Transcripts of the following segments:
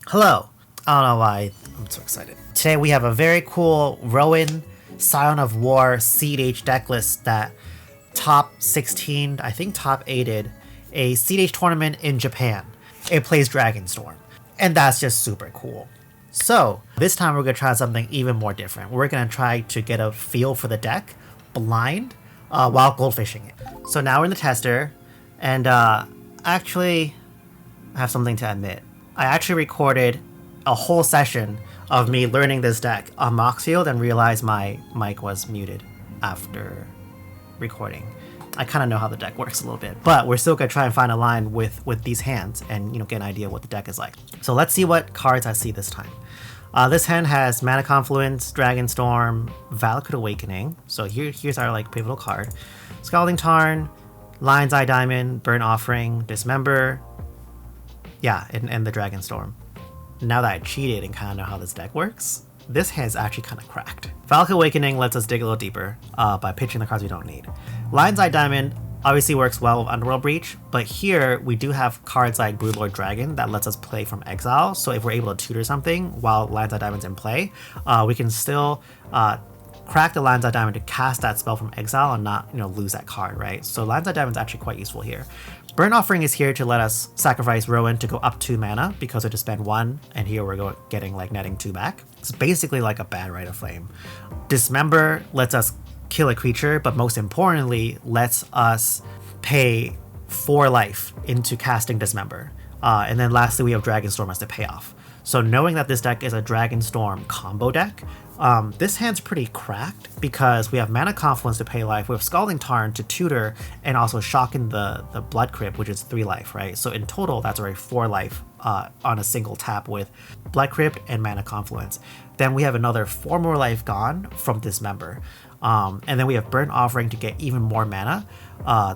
Hello! I don't know why I'm so excited. Today we have a very cool Rowan Scion of War cEDH decklist that top 16, I think top 8'd a cEDH tournament in Japan. It plays Dragonstorm. And that's just super cool. So, this time we're going to try something even more different. We're going to try to get a feel for the deck blind while goldfishing it. So now we're in the tester, and actually, I have something to admit. I actually recorded a whole session of me learning this deck on Moxfield and realized my mic was muted after recording. I kind of know how the deck works a little bit, but we're still gonna try and find a line with these hands and get an idea what the deck is like. So let's see what cards I see this time. This hand has Mana Confluence, Dragonstorm, Valakut Awakening. So here's our like pivotal card. Scalding Tarn, Lion's Eye Diamond, Burnt Offering, Dismember. Yeah, and the Dragonstorm. Now that I cheated and kind of know how this deck works, this hand's actually kind of cracked. Valakut Awakening lets us dig a little deeper by pitching the cards we don't need. Lion's Eye Diamond obviously works well with Underworld Breach, but here we do have cards like Broodlord Dragon that lets us play from exile, so if we're able to tutor something while Lion's Eye Diamond's in play, we can still crack the Lion's Eye Diamond to cast that spell from exile and not lose that card, right? So Lion's Eye Diamond's actually quite useful here. Burnt Offering is here to let us sacrifice Rowan to go up 2 mana because we just spend 1, and here we're getting like netting 2 back. It's basically like a bad Rite of Flame. Dismember lets us kill a creature, but most importantly lets us pay 4 life into casting Dismember. And then lastly we have Dragonstorm as the payoff. So knowing that this deck is a Dragonstorm combo deck, this hand's pretty cracked because we have Mana Confluence to pay life, we have Scalding Tarn to tutor, and also Shocking the Blood Crypt, which is 3 life, right? So in total, that's already 4 life on a single tap with Blood Crypt and Mana Confluence. Then we have another 4 more life gone from Dismember. And then we have Burnt Offering to get even more mana.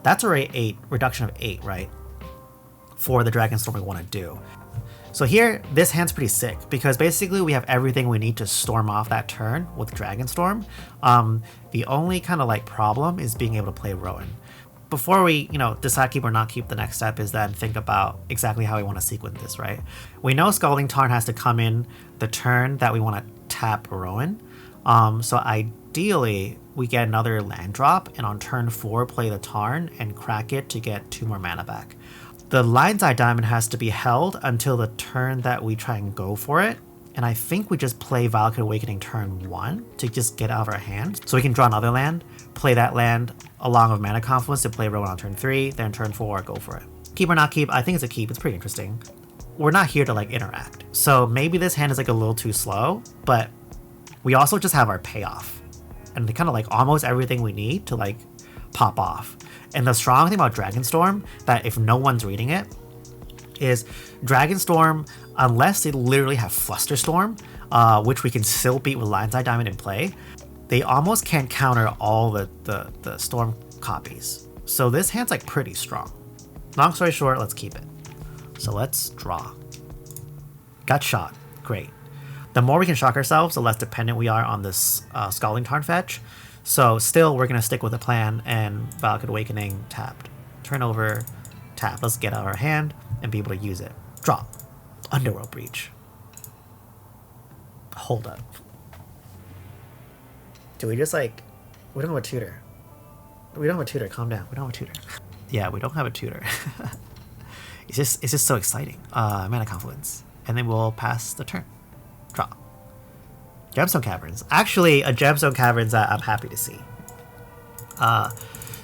That's already 8, reduction of 8, right? For the Dragonstorm we want to do. So here, this hand's pretty sick because basically we have everything we need to storm off that turn with Dragonstorm. The only kind of like problem is being able to play Rowan. Before we, decide keep or not keep, the next step is then think about exactly how we want to sequence this, right? We know Scalding Tarn has to come in the turn that we want to tap Rowan. So ideally, we get another land drop and on turn 4 play the Tarn and crack it to get 2 more mana back. The Lion's Eye Diamond has to be held until the turn that we try and go for it. And I think we just play Valakut Awakening turn 1 to just get out of our hand. So we can draw another land, play that land along with Mana Confluence to play Rowan on turn 3, then turn 4, go for it. Keep or not keep, I think it's a keep, it's pretty interesting. We're not here to like interact. So maybe this hand is like a little too slow, but we also just have our payoff. And kind of like almost everything we need to like pop off. And the strong thing about Dragonstorm, that if no one's reading it, is Dragonstorm, unless they literally have Flusterstorm, which we can still beat with Lion's Eye Diamond in play, they almost can't counter all the Storm copies. So this hand's like pretty strong. Long story short, let's keep it. So let's draw. Got shot. Great. The more we can shock ourselves, the less dependent we are on this Scalding Tarn fetch. So still, we're going to stick with the plan and Valakut Awakening tapped. Turn over, tap. Let's get out of our hand and be able to use it. Draw. Underworld Breach. Hold up. Do we just like... We don't have a tutor. We don't have a tutor. Calm down. We don't have a tutor. Yeah, we don't have a tutor. It's just so exciting. Mana Confluence. And then we'll pass the turn. Draw. Gemstone Caverns. Actually, a Gemstone Caverns that I'm happy to see.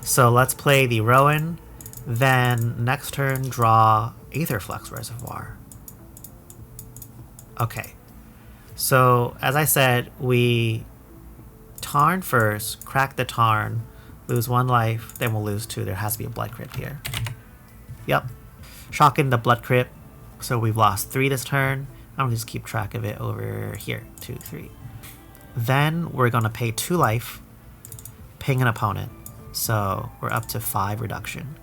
So let's play the Rowan. Then next turn, draw Aetherflux Reservoir. Okay. So as I said, we Tarn first, crack the Tarn, lose 1 life, then we'll lose 2. There has to be a Blood Crypt here. Yep. Shocking the Blood Crypt. So we've lost 3 this turn. I'm gonna just keep track of it over here. 2, 3. Then we're gonna pay 2 life, ping an opponent. So we're up to 5 reduction.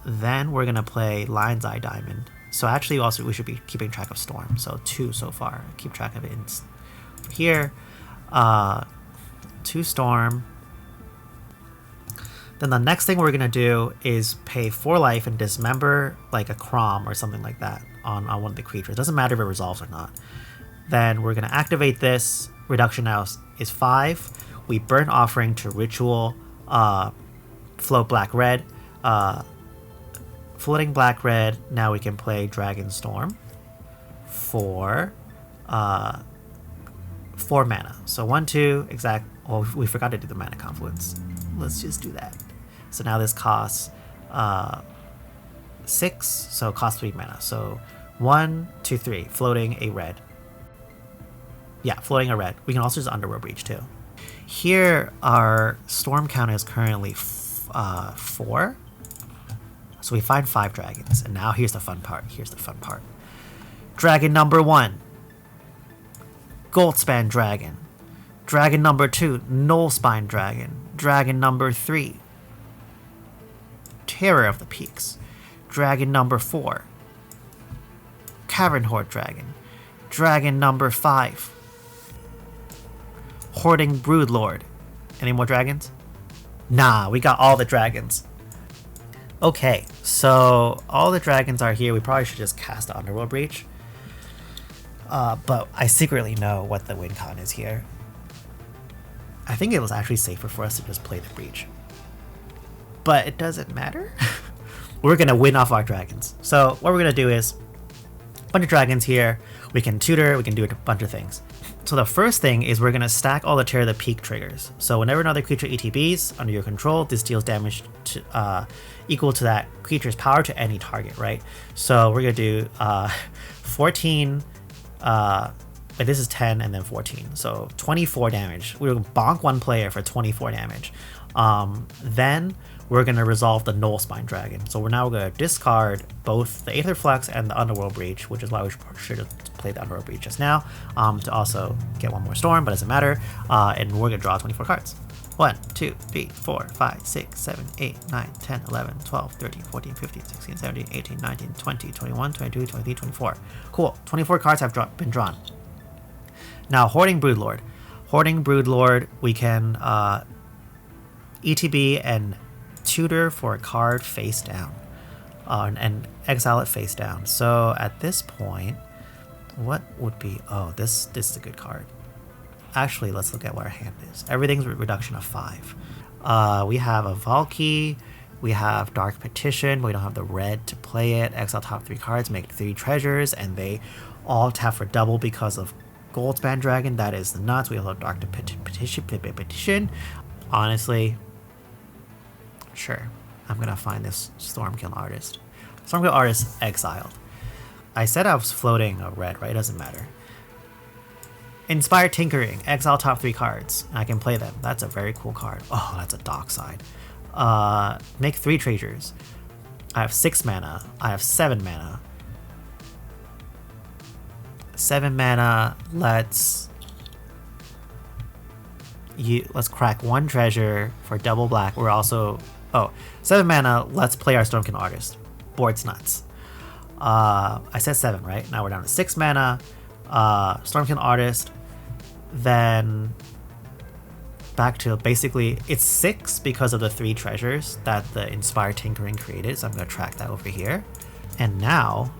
Then we're gonna play Lion's Eye Diamond. So actually also we should be keeping track of Storm. So 2 so far. Keep track of it here. 2 Storm. Then the next thing we're gonna do is pay 4 life and dismember like a Crom or something like that. on one of the creatures. It doesn't matter if it resolves or not. Then we're going to activate this. Reduction now is 5. We burn offering to ritual, float black red. Floating black red. Now we can play Dragonstorm for 4 mana. So 1, 2, exact. Oh, we forgot to do the mana confluence. Let's just do that. So now this costs 6, so it costs 3 mana. So 1, 2, 3, floating a red. Yeah, floating a red. We can also use Underworld Breach too. Here, our storm count is currently 4. So we find 5 dragons. And now here's the fun part. Dragon number 1. Goldspan Dragon. Dragon number 2. Nullspine Dragon. Dragon number 3. Terror of the Peaks. Dragon number 4. Cavern Horde Dragon. Dragon number 5. Hoarding Broodlord. Any more dragons? Nah, we got all the dragons. Okay, so all the dragons are here. We probably should just cast the Underworld Breach. But I secretly know what the win con is here. I think it was actually safer for us to just play the Breach. But it doesn't matter. We're going to win off our dragons. So what we're going to do is a bunch of dragons here. We can tutor, we can do a bunch of things. So the first thing is we're going to stack all the Terror of the Peak triggers. So whenever another creature ETBs under your control, this deals damage to, equal to that creature's power to any target, right? So we're going to do 14, but this is 10 and then 14. So 24 damage. We're going to bonk one player for 24 damage. Then we're going to resolve the Nullspine Dragon. So we're now going to discard both the Aetherflux and the Underworld Breach, which is why we should have played the Underworld Breach just now, to also get one more Storm, but it doesn't matter. And we're going to draw 24 cards. 1, 2, 3, 4, 5, 6, 7, 8, 9, 10, 11, 12, 13, 14, 15, 16, 17, 18, 19, 20, 21, 22, 23, 24. Cool. 24 cards have been drawn. Now, Hoarding Broodlord. Hoarding Broodlord, we can ETB and tutor for a card face down. And exile it face down. So at this point, what would be... Oh, this is a good card. Actually, let's look at what our hand is. Everything's a reduction of 5. We have a Valky. We have Dark Petition. But we don't have the red to play it. Exile top 3 cards, make 3 treasures, and they all tap for double because of Goldspan Dragon. That is nuts. We have Dark Petition. Honestly, sure. I'm gonna find this Stormkill Artist. Stormkill Artist exiled. I said I was floating a red, right? It doesn't matter. Inspire Tinkering. Exile top 3 cards. I can play them. That's a very cool card. Oh, that's a Dockside. Make 3 treasures. I have 6 mana. I have 7 mana. 7 mana. Let's crack 1 treasure for double black. We're also... Oh, 7 mana. Let's play our Stormkill Artist. Board's nuts. I said 7, right? Now we're down to 6 mana. Stormkill Artist. Then back to basically it's 6 because of the 3 treasures that the Inspire Tinkering created. So I'm going to track that over here. And now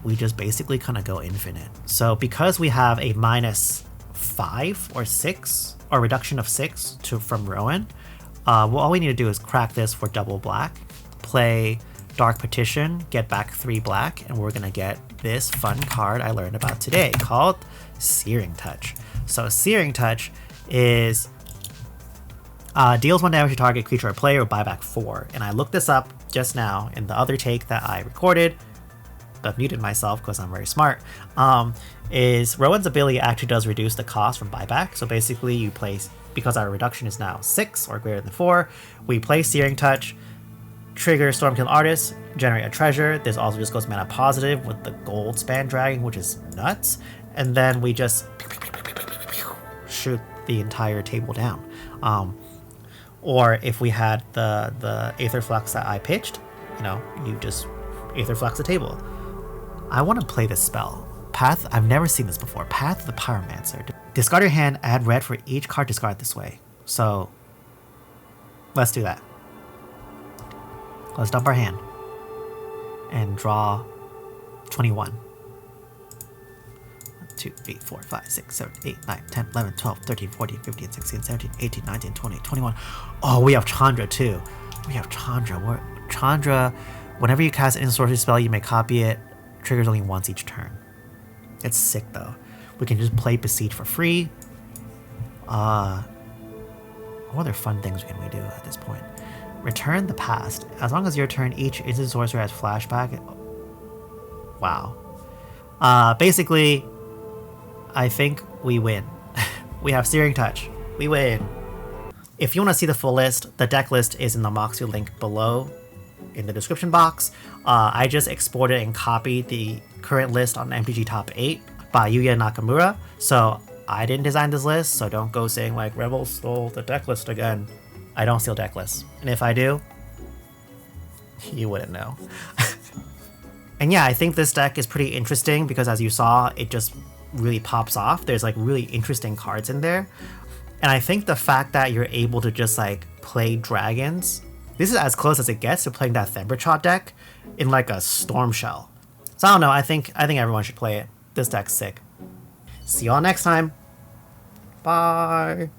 we just basically kind of go infinite. So because we have a -5 or 6 or reduction of 6 from Rowan, well, all we need to do is crack this for double black, play Dark Petition, get back 3 black, and we're gonna get this fun card I learned about today called Searing Touch. So Searing Touch is deals 1 damage to target creature or player or buy back 4. And I looked this up just now in the other take that I recorded, but muted myself because I'm very smart. Is Rowan's ability actually does reduce the cost from buyback. So basically you place, because our reduction is now 6 or greater than 4, we play Searing Touch, trigger Stormkill Artist, generate a treasure. This also just goes mana positive with the Goldspan Dragon, which is nuts. And then we just shoot the entire table down. Or if we had the Aetherflux that I pitched, you know, you just Aetherflux the table. I want to play this spell. Path, I've never seen this before. Path of the Pyromancer. Discard your hand, add red for each card discarded this way. So, let's do that. Let's dump our hand and draw 21. 2, 3, 4, 5, 6, 7, 8, 9, 10, 11, 12, 13, 14, 15, 16, 17, 18, 19, 20, 21. Oh, we have Chandra too. We have Chandra. Chandra, whenever you cast an sorcery spell, you may copy it. Triggers only once each turn. It's sick though. We can just play Besiege for free. What other fun things can we do at this point? Return the past. As long as your turn, each instant sorcerer has flashback. Wow. Basically, I think we win. We have Searing Touch. We win. If you want to see the full list, the deck list is in the Moxie link below in the description box. I just exported and copied the current list on MTG Top 8 by Yuya Nakamura. So I didn't design this list, so don't go saying like Rebel stole the deck list again. I don't steal deck lists. And if I do, you wouldn't know. And yeah, I think this deck is pretty interesting because as you saw, it just really pops off. There's like really interesting cards in there. And I think the fact that you're able to just like play dragons, this is as close as it gets to playing that Thembertrot deck in like a Storm Shell. So I don't know, I think everyone should play it. This deck's sick. See y'all next time. Bye.